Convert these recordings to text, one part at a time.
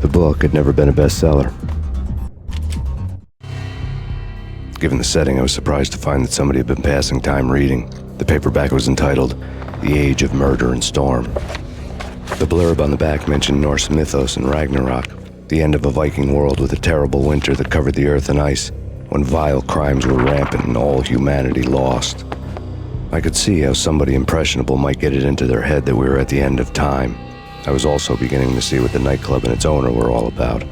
The book had never been a bestseller. Given the setting, I was surprised to find that somebody had been passing time reading. The paperback was entitled The Age of Murder and Storm. The blurb on the back mentioned Norse mythos and Ragna Rock, the end of a Viking world with a terrible winter that covered the earth in ice, when vile crimes were rampant and all humanity lost. I could see how somebody impressionable might get it into their head that we were at the end of time. I was also beginning to see what the nightclub and its owner were all about.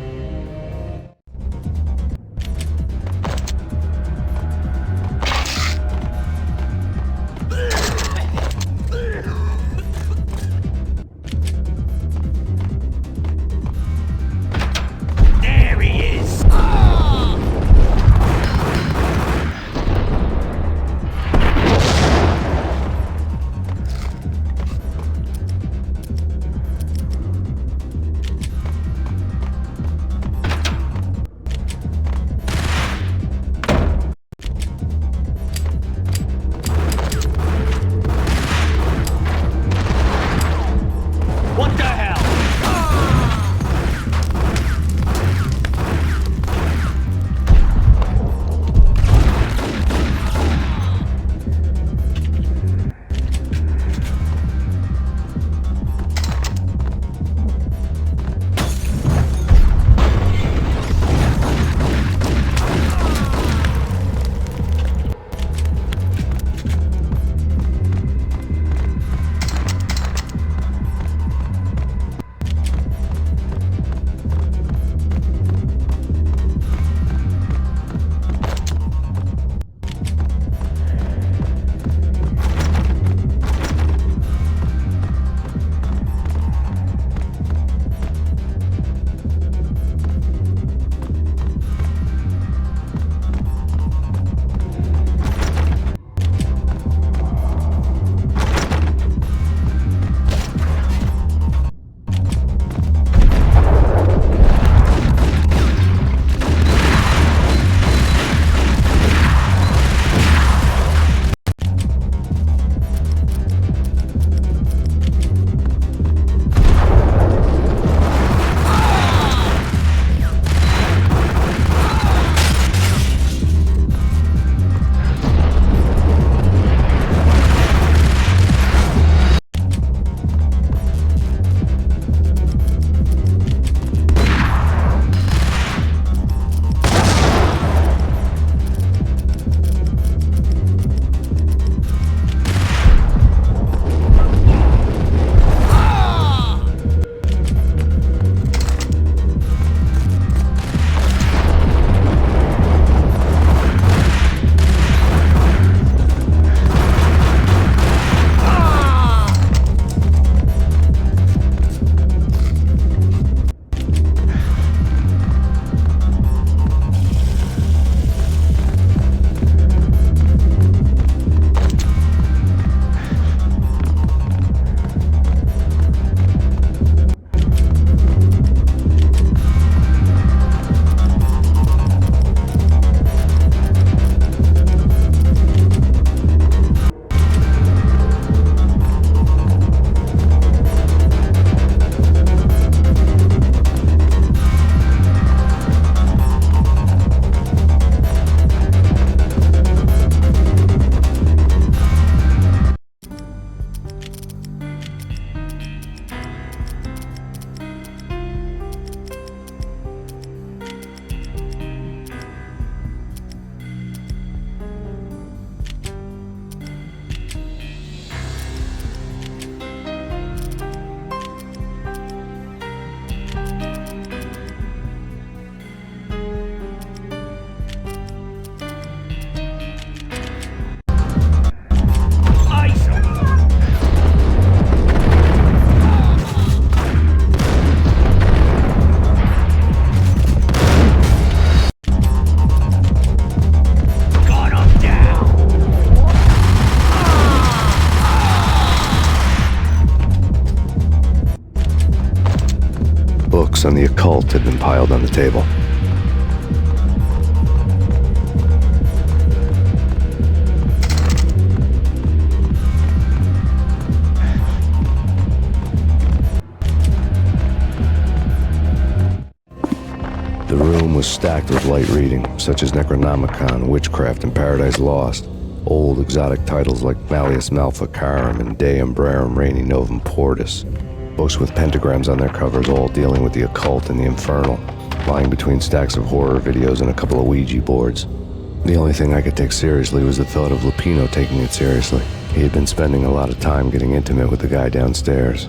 Books on the occult had been piled on the table. The room was stacked with light reading, such as Necronomicon, Witchcraft, and Paradise Lost. Old exotic titles like Malleus Maleficarum and De Umbrarum Reini Novum Portus. Books with pentagrams on their covers, all dealing with the occult and the infernal, lying between stacks of horror videos and a couple of Ouija boards. The only thing I could take seriously was the thought of Lupino taking it seriously. He had been spending a lot of time getting intimate with the guy downstairs.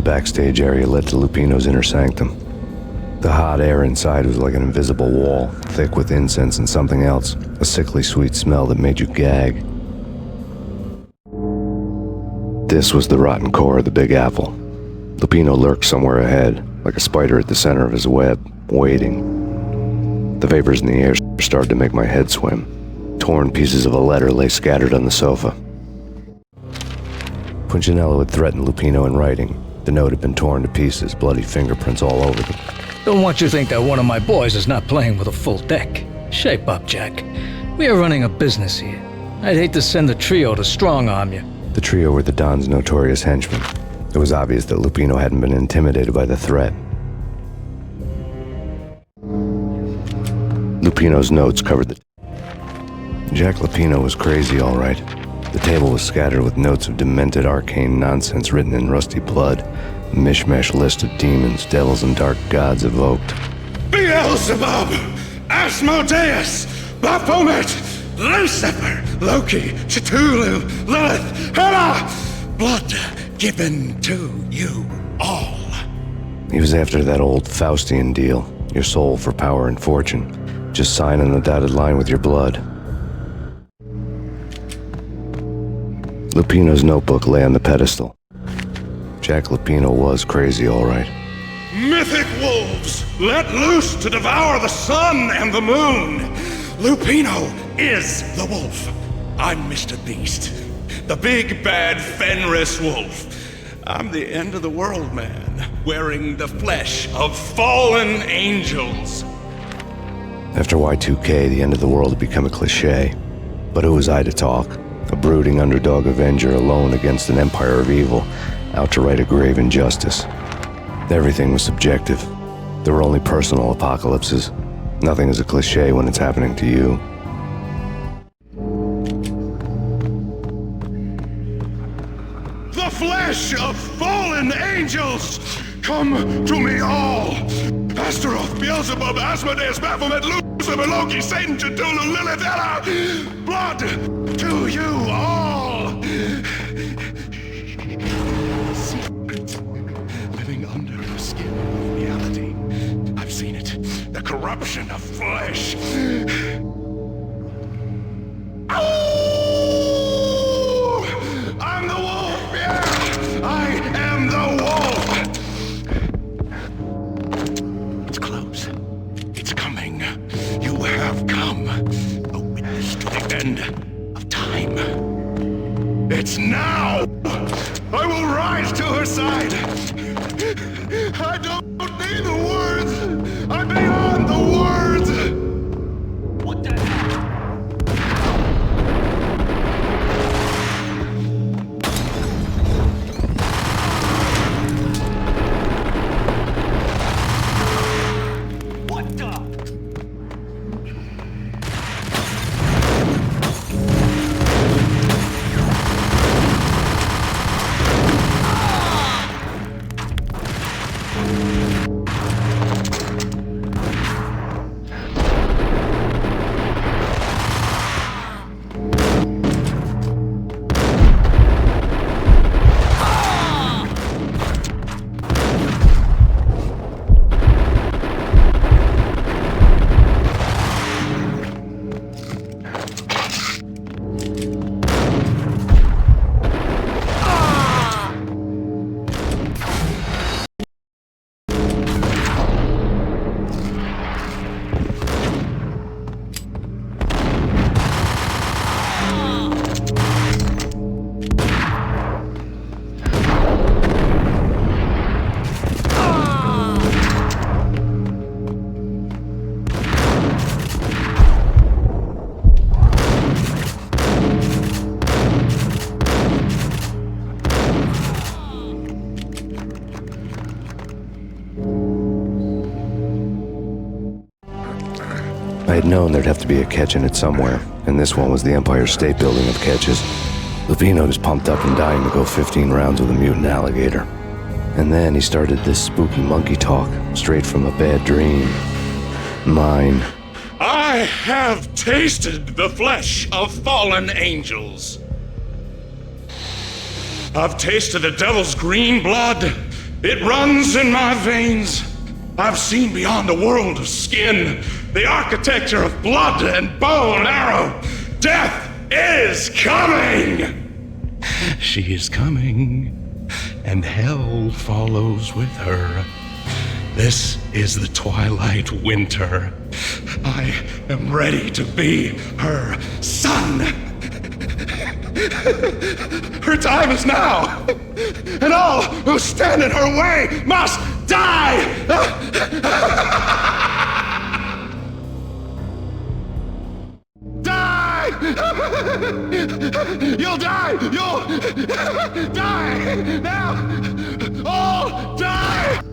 backstage area led to Lupino's inner sanctum. The hot air inside was like an invisible wall, thick with incense and something else, a sickly sweet smell that made you gag. This was the rotten core of the Big Apple. Lupino lurked somewhere ahead, like a spider at the center of his web, waiting. The vapors in the air started to make my head swim. Torn pieces of a letter lay scattered on the sofa. Punchinello had threatened Lupino in writing. The note had been torn to pieces, bloody fingerprints all over them. Don't want you to think that one of my boys is not playing with a full deck. Shape up, Jack. We are running a business here. I'd hate to send the trio to strong-arm you. The trio were the Don's notorious henchmen. It was obvious that Lupino hadn't been intimidated by the threat. Lupino's notes covered the... Jack Lupino was crazy, all right. The table was scattered with notes of demented arcane nonsense written in rusty blood. A mishmash list of demons, devils, and dark gods evoked. Beelzebub! Asmodeus! Baphomet! Lucifer! Loki! Cthulhu! Lilith! Hela! Blood given to you all. He was after that old Faustian deal. Your soul for power and fortune. Just sign on the dotted line with your blood. Lupino's notebook lay on the pedestal. Jack Lupino was crazy, all right. Mythic wolves, let loose to devour the sun and the moon. Lupino is the wolf. I'm Mr. Beast, the big bad Fenris wolf. I'm the end of the world man, wearing the flesh of fallen angels. After Y2K, the end of the world had become a cliché. But who was I to talk? A brooding underdog avenger alone against an empire of evil, out to right a grave injustice. Everything was subjective. There were only personal apocalypses. Nothing is a cliché when it's happening to you. The flesh of fallen angels! Come to me all! Astaroth, Beelzebub, Asmodeus, Baphomet, Lucifer, Loki, Satan, Cthulhu, Lilith, Hela! Blood to you all! Secrets living under the skin of reality. I've seen it. The corruption of flesh. Oh! I'm the wolf, yeah! I am the wolf! It's close. It's coming. You have come. A witness to the end of time. It's now! I will rise to her side! I don't need the words! I'm beyond the words! What the hell? What the? I had known there'd have to be a catch in it somewhere, and this one was the Empire State Building of catches. Lupino was pumped up and dying to go 15 rounds with a mutant alligator. And then he started this spooky monkey talk, straight from a bad dream. Mine. I have tasted the flesh of fallen angels. I've tasted the devil's green blood It runs in my veins. I've seen beyond a world of skin, the architecture of blood and bow and arrow. Death is coming! She is coming, and hell follows with her. This is the twilight winter. I am ready to be her son. Her time is now, and all who stand in her way must die! Die! You'll die! You'll die! Now! All die!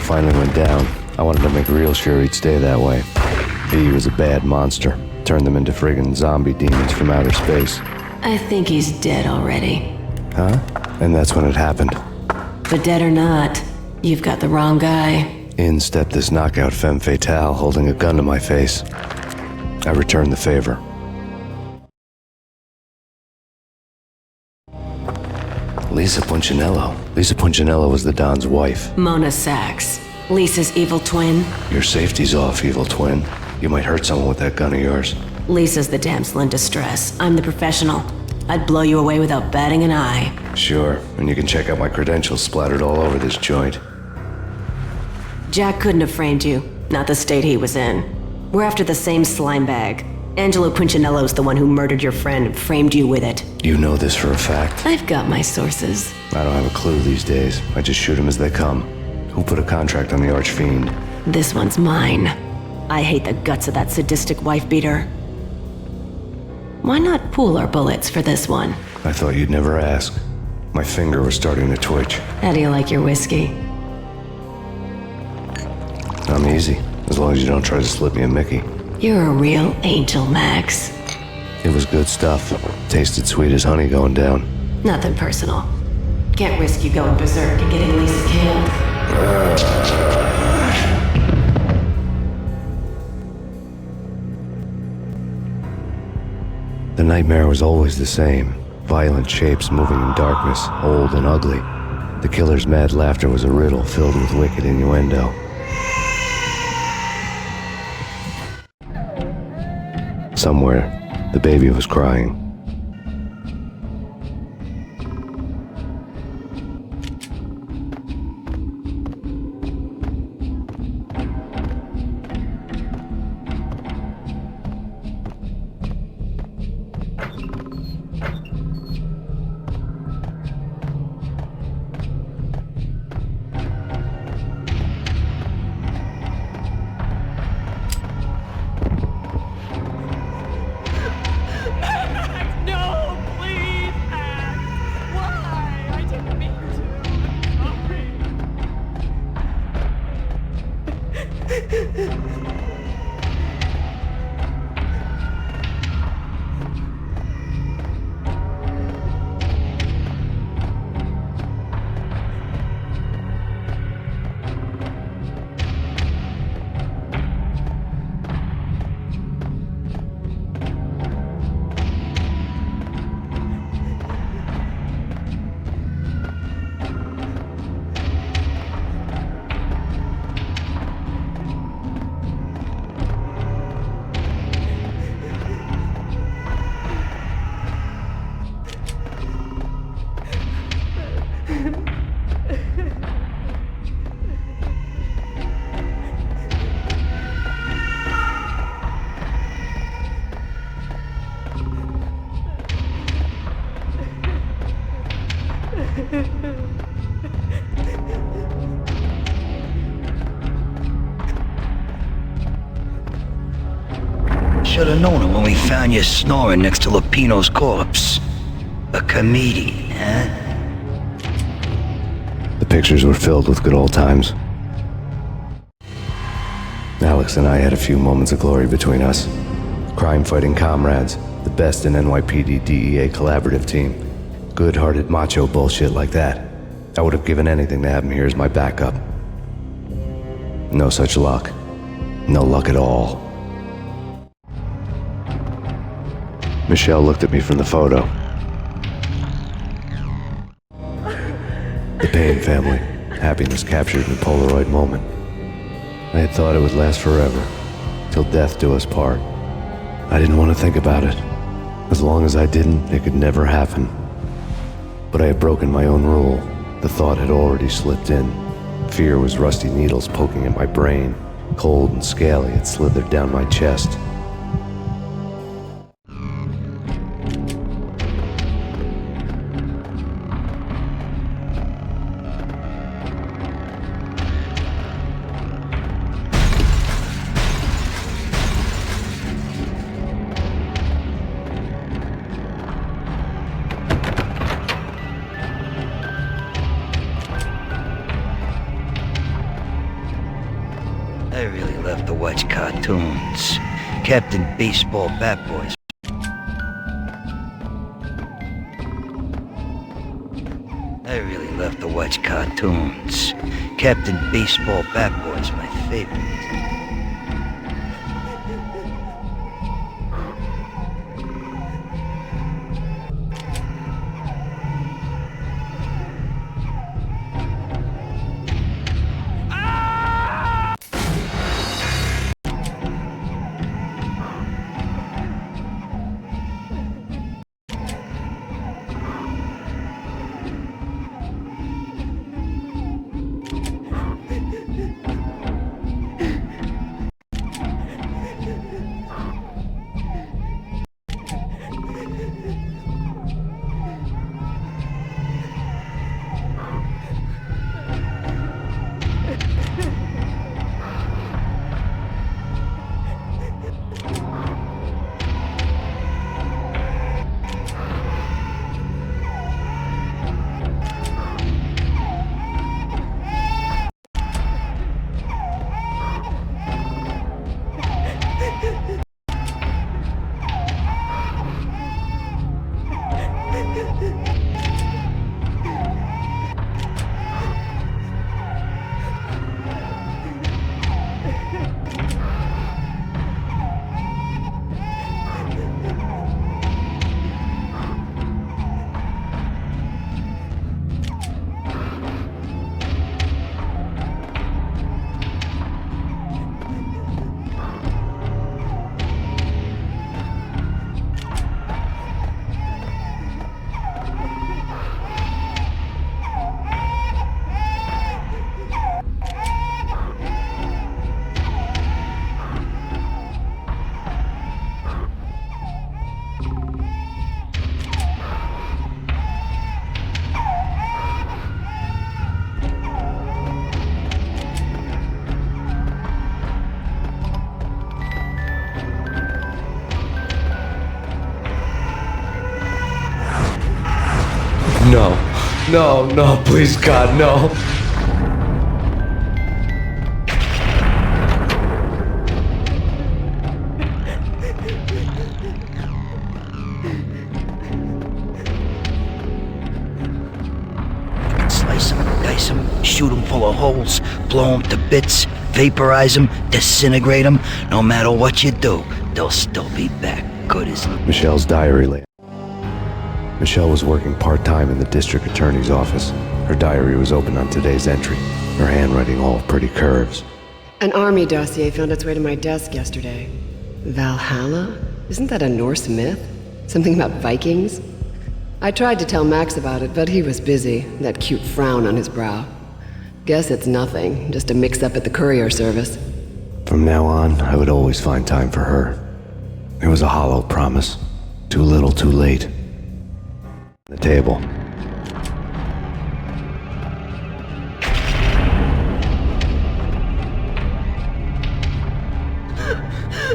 finally went down, I wanted to make real sure he'd stay that way. V was a bad monster. Turned them into friggin' zombie demons from outer space. I think he's dead already. Huh? And that's when it happened. But dead or not, you've got the wrong guy. In stepped this knockout femme fatale holding a gun to my face. I returned the favor. Lisa Punchinello. Lisa Punchinello was the Don's wife. Mona Sachs, Lisa's evil twin. Your safety's off, evil twin. You might hurt someone with that gun of yours. Lisa's the damsel in distress. I'm the professional. I'd blow you away without batting an eye. Sure, and you can check out my credentials splattered all over this joint. Jack couldn't have framed you, not the state he was in. We're after the same slime bag. Angelo Punchinello's the one who murdered your friend and framed you with it. You know this for a fact? I've got my sources. I don't have a clue these days. I just shoot them as they come. Who put a contract on the Archfiend? This one's mine. I hate the guts of that sadistic wife-beater. Why not pool our bullets for this one? I thought you'd never ask. My finger was starting to twitch. How do you like your whiskey? I'm easy, as long as you don't try to slip me a Mickey. You're a real angel, Max. It was good stuff. Tasted sweet as honey going down. Nothing personal. Can't risk you going berserk and getting Lisa killed. The nightmare was always the same. Violent shapes moving in darkness, old and ugly. The killer's mad laughter was a riddle filled with wicked innuendo. Somewhere, the baby was crying. Should have known it when we found you snoring next to Lupino's corpse. A comedian, huh? The pictures were filled with good old times. Alex and I had a few moments of glory between us. Crime-fighting comrades, the best in NYPD DEA collaborative team. Good-hearted macho bullshit like that. I would have given anything to have him here as my backup. No such luck. No luck at all. Michelle looked at me from the photo. The Payne family. Happiness captured in a Polaroid moment. I had thought it would last forever, till death do us part. I didn't want to think about it. As long as I didn't, it could never happen. But I had broken my own rule. The thought had already slipped in. Fear was rusty needles poking at my brain. Cold and scaly, it slithered down my chest. I really love to watch cartoons. Captain Baseball Bat Boys. I really love to watch cartoons. Captain Baseball Bat Boys, my favorite. No. No, no, please, God, no. Slice them, dice them, shoot them full of holes, blow them to bits, vaporize them, disintegrate them. No matter what you do, they'll still be back, good as new. Michelle's diary lay. Michelle was working part-time in the district attorney's office. Her diary was open on today's entry, her handwriting all pretty curves. An army dossier found its way to my desk yesterday. Valhalla? Isn't that a Norse myth? Something about Vikings? I tried to tell Max about it, but he was busy, that cute frown on his brow. Guess it's nothing, just a mix-up at the courier service. From now on, I would always find time for her. It was a hollow promise. Too little, too late. The table.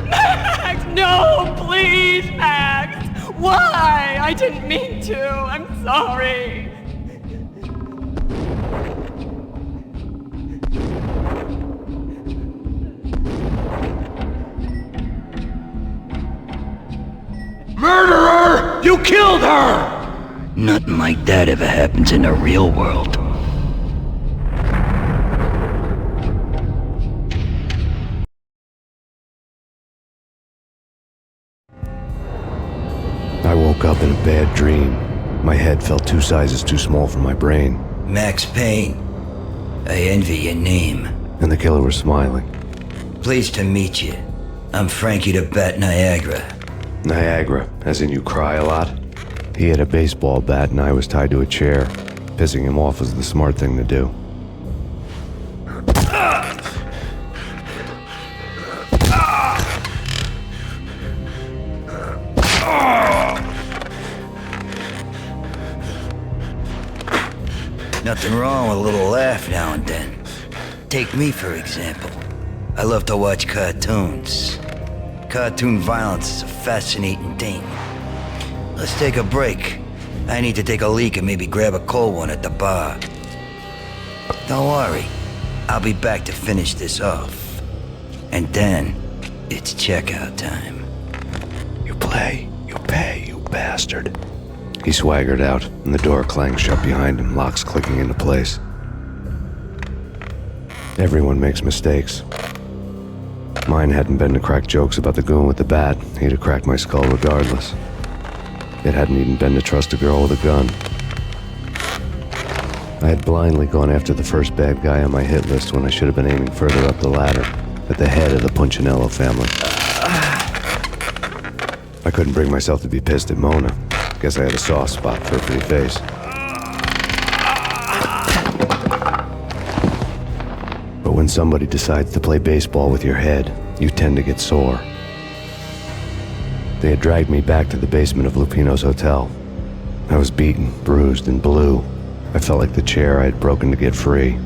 Max, no, please, Max. Why? I didn't mean to. I'm sorry. Murderer! You killed her! Nothing like that ever happens in the real world. I woke up in a bad dream. My head felt 2 sizes too small for my brain. Max Payne. I envy your name. And the killer was smiling. Pleased to meet you. I'm Frankie the Bat Niagara. Niagara, as in you cry a lot? He had a baseball bat and I was tied to a chair. Pissing him off was the smart thing to do. Nothing wrong with a little laugh now and then. Take me, for example. I love to watch cartoons. Cartoon violence is a fascinating thing. Let's take a break. I need to take a leak and maybe grab a cold one at the bar. Don't worry. I'll be back to finish this off. And then, it's checkout time. You play, you pay, you bastard. He swaggered out, and the door clanged shut behind him, locks clicking into place. Everyone makes mistakes. Mine hadn't been to crack jokes about the goon with the bat. He'd have cracked my skull regardless. It hadn't even been to trust a girl with a gun. I had blindly gone after the first bad guy on my hit list when I should have been aiming further up the ladder, at the head of the Punchinello family. I couldn't bring myself to be pissed at Mona. Guess I had a soft spot for her pretty face. But when somebody decides to play baseball with your head, you tend to get sore. They had dragged me back to the basement of Lupino's hotel. I was beaten, bruised, and blue. I felt like the chair I had broken to get free.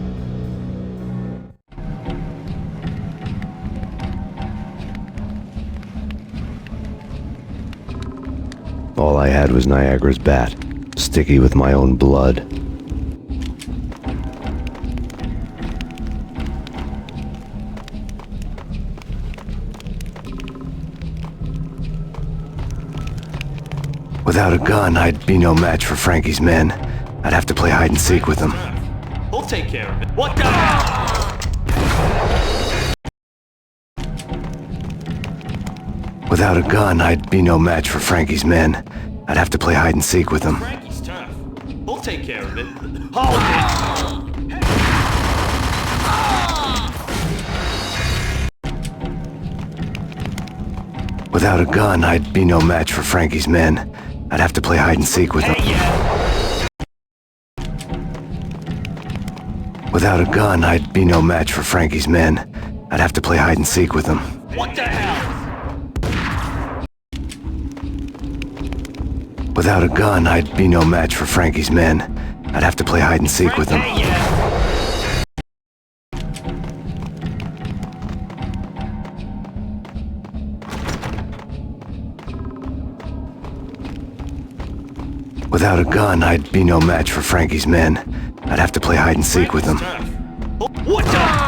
All I had was Niagara's bat, sticky with my own blood. Without a gun, I'd be no match for Frankie's men. I'd have to play hide and seek with them. We'll take care of it. What the? Without a gun, I'd be no match for Frankie's men. I'd have to play hide and seek with them. Frankie's tough. We'll take care of it. Hold it! Without a gun, I'd be no match for Frankie's men. I'd have to play hide and seek with them. Without a gun, I'd be no match for Frankie's men. I'd have to play hide and seek with them. What the hell? Without a gun, I'd be no match for Frankie's men. I'd have to play hide and seek with them. Without a gun, I'd be no match for Frankie's men. I'd have to play hide and seek with them. What the?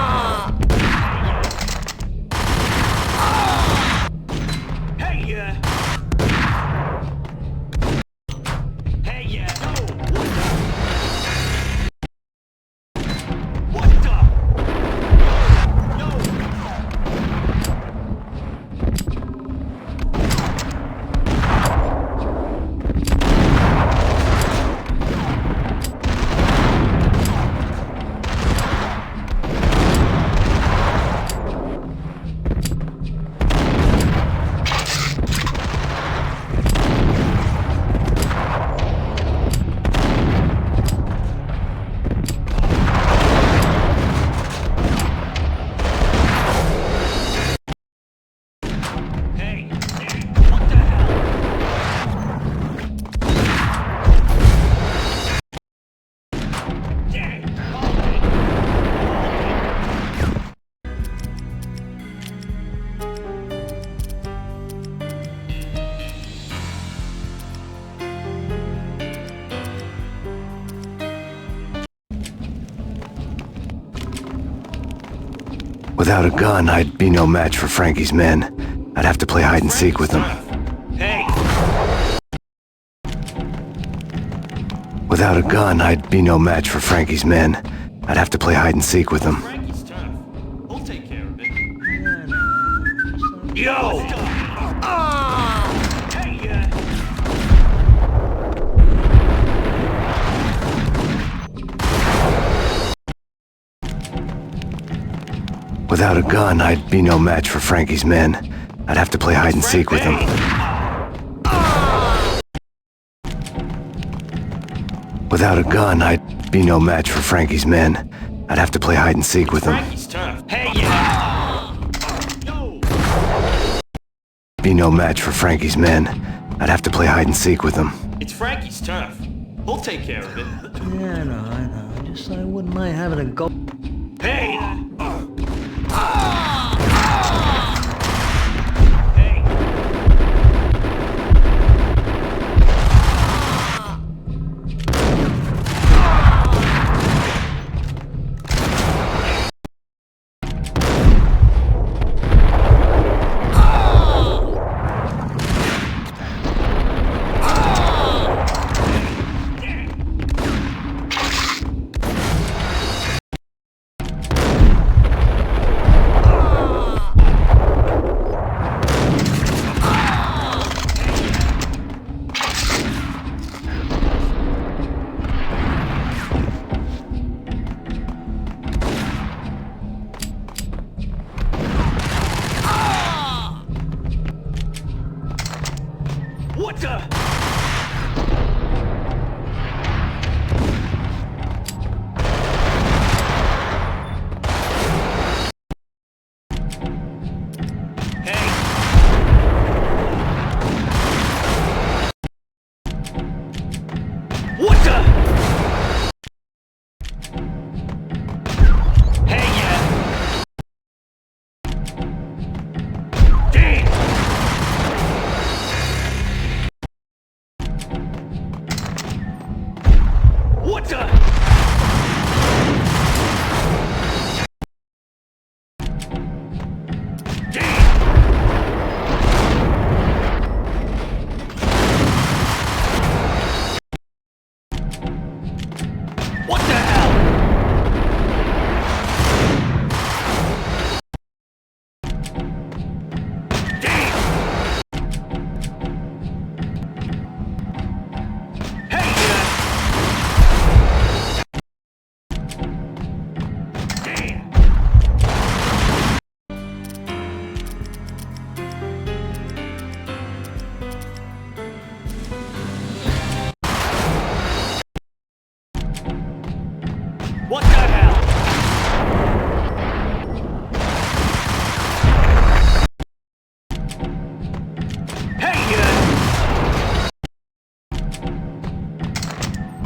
Without a gun, I'd be no match for Frankie's men. I'd have to play hide and seek with them. Hey! Without a gun, I'd be no match for Frankie's men. I'd have to play hide and seek with them. Frankie's tough. We'll take care of it. Yo! Without a gun, I'd be no match for Frankie's men. I'd have to play hide and seek with them. Without a gun, I'd be no match for Frankie's men. I'd have to play hide and seek with them. Frankie's tough. Hey, yeah! Be no match for Frankie's men. I'd have to play hide and seek with them. It's Frankie's tough. We'll take care of it. Yeah, I know. Just I wouldn't mind having a go. Hey! What the? What the hell? What the hell? Hey,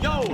Yo!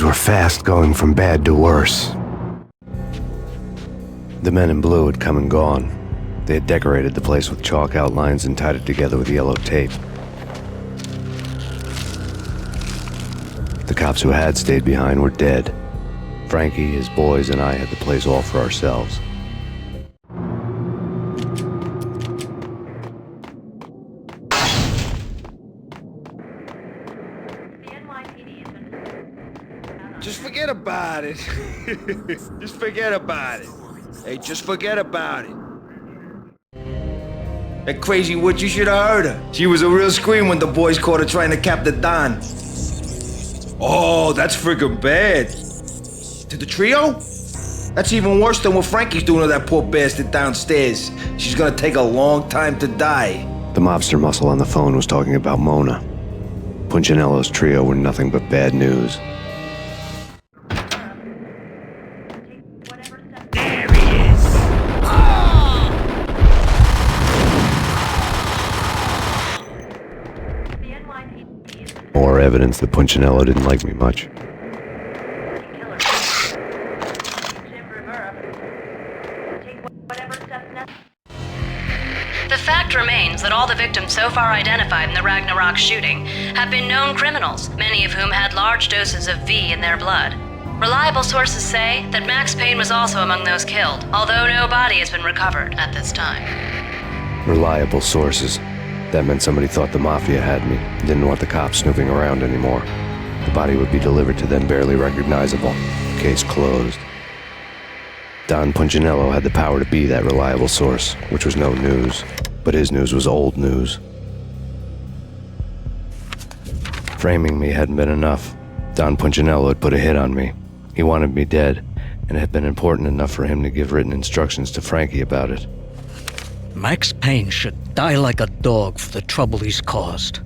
Things were fast going from bad to worse. The men in blue had come and gone. They had decorated the place with chalk outlines and tied it together with yellow tape. The cops who had stayed behind were dead. Frankie, his boys, and I had the place all for ourselves. Just forget about it. Just forget about it. Hey, just forget about it. That crazy witch, you should have heard her. She was a real scream when the boys caught her trying to cap the Don. Oh, that's friggin' bad. To the trio? That's even worse than what Frankie's doing to that poor bastard downstairs. She's gonna take a long time to die. The mobster muscle on the phone was talking about Mona. Punchinello's trio were nothing but bad news. More evidence that Punchinello didn't like me much. The fact remains that all the victims so far identified in the Ragna Rock shooting have been known criminals, many of whom had large doses of V in their blood. Reliable sources say that Max Payne was also among those killed, although no body has been recovered at this time. Reliable sources. That meant somebody thought the Mafia had me, didn't want the cops snooping around anymore. The body would be delivered to them barely recognizable. Case closed. Don Punchinello had the power to be that reliable source, which was no news. But his news was old news. Framing me hadn't been enough. Don Punchinello had put a hit on me. He wanted me dead, and it had been important enough for him to give written instructions to Frankie about it. Max Payne should die like a dog for the trouble he's caused.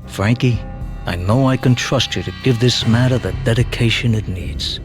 Frankie, I know I can trust you to give this matter the dedication it needs.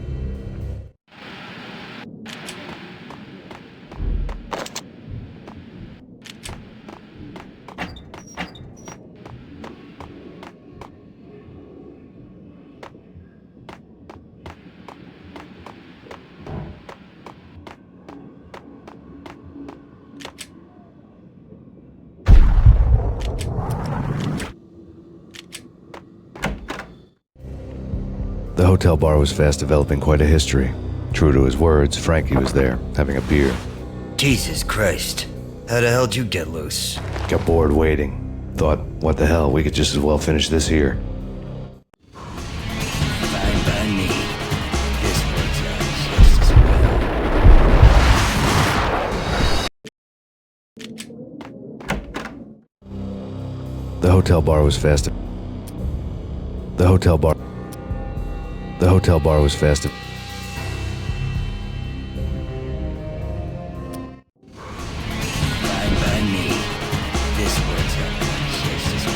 The hotel bar was fast developing quite a history. True to his words, Frankie was there, having a beer. Jesus Christ. How the hell'd you get loose? Got bored waiting. Thought, what the hell, we could just as well finish this here. Fine by me. This works out just as well. The hotel bar was fast. The hotel bar was fast. Fine by me. This works out just as well.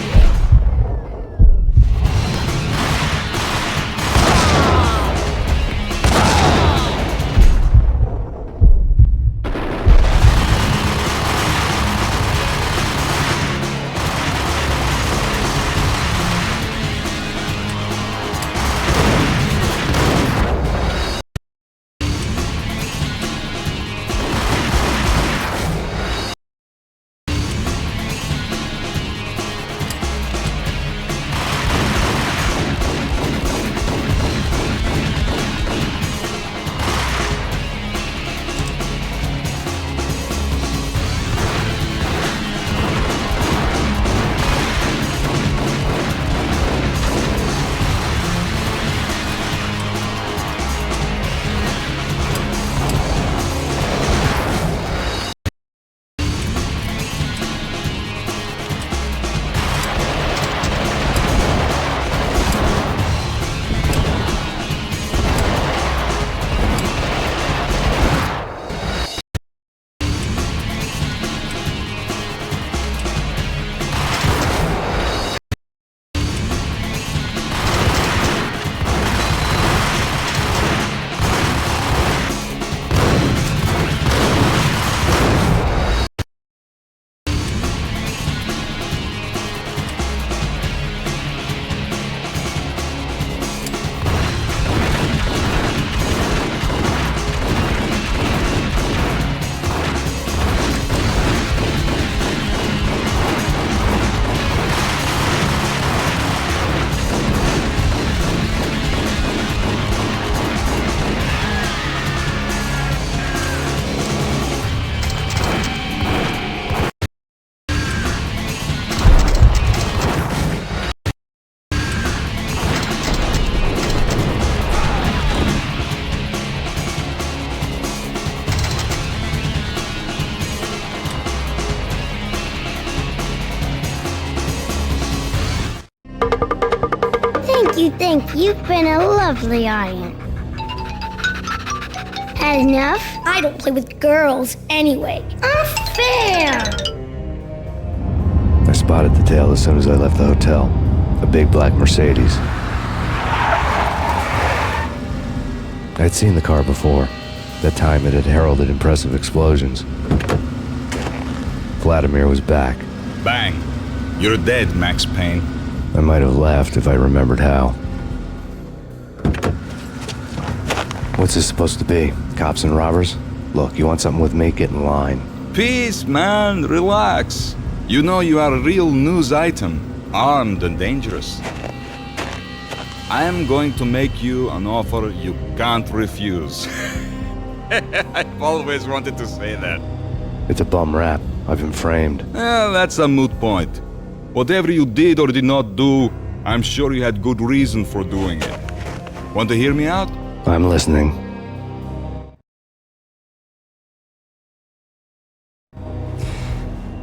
Thank you. You've been a lovely audience. Had enough? I don't play with girls anyway. Unfair! I spotted the tail as soon as I left the hotel. A big black Mercedes. I'd seen the car before. That time it had heralded impressive explosions. Vladimir was back. Bang. You're dead, Max Payne. I might have laughed if I remembered how. What's this supposed to be? Cops and robbers? Look, you want something with me? Get in line. Peace, man. Relax. You know you are a real news item. Armed and dangerous. I am going to make you an offer you can't refuse. I've always wanted to say that. It's a bum rap. I've been framed. That's a moot point. Whatever you did or did not do, I'm sure you had good reason for doing it. Want to hear me out? I'm listening.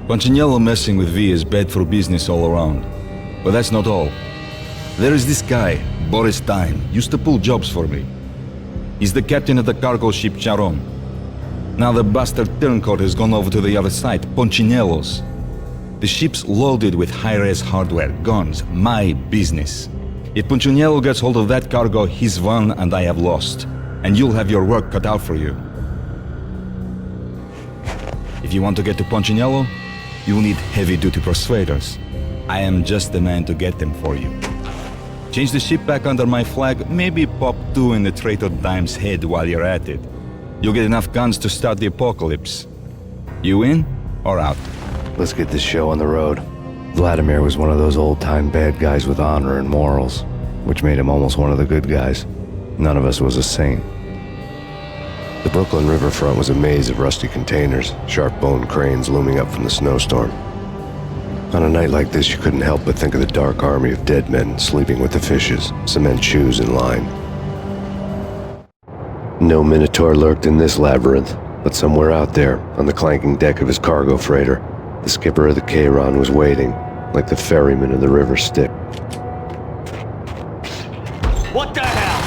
Punchinello messing with V is bad for business all around. But that's not all. There is this guy, Boris Stein, used to pull jobs for me. He's the captain of the cargo ship Charon. Now the bastard turncoat has gone over to the other side, Punchinello's. The ship's loaded with high-res hardware, guns, my business. If Punchinello gets hold of that cargo, he's won and I have lost. And you'll have your work cut out for you. If you want to get to Punchinello, you'll need heavy-duty persuaders. I am just the man to get them for you. Change the ship back under my flag, maybe pop 2 in the traitor Dime's head while you're at it. You'll get enough guns to start the apocalypse. You in or out? Let's get this show on the road. Vladimir was one of those old-time bad guys with honor and morals, which made him almost one of the good guys. None of us was a saint. The Brooklyn riverfront was a maze of rusty containers, sharp-boned cranes looming up from the snowstorm. On a night like this, you couldn't help but think of the dark army of dead men sleeping with the fishes, cement shoes in line. No Minotaur lurked in this labyrinth, but somewhere out there, on the clanking deck of his cargo freighter, the skipper of the Chiron was waiting, like the ferryman of the River Styx. What the hell?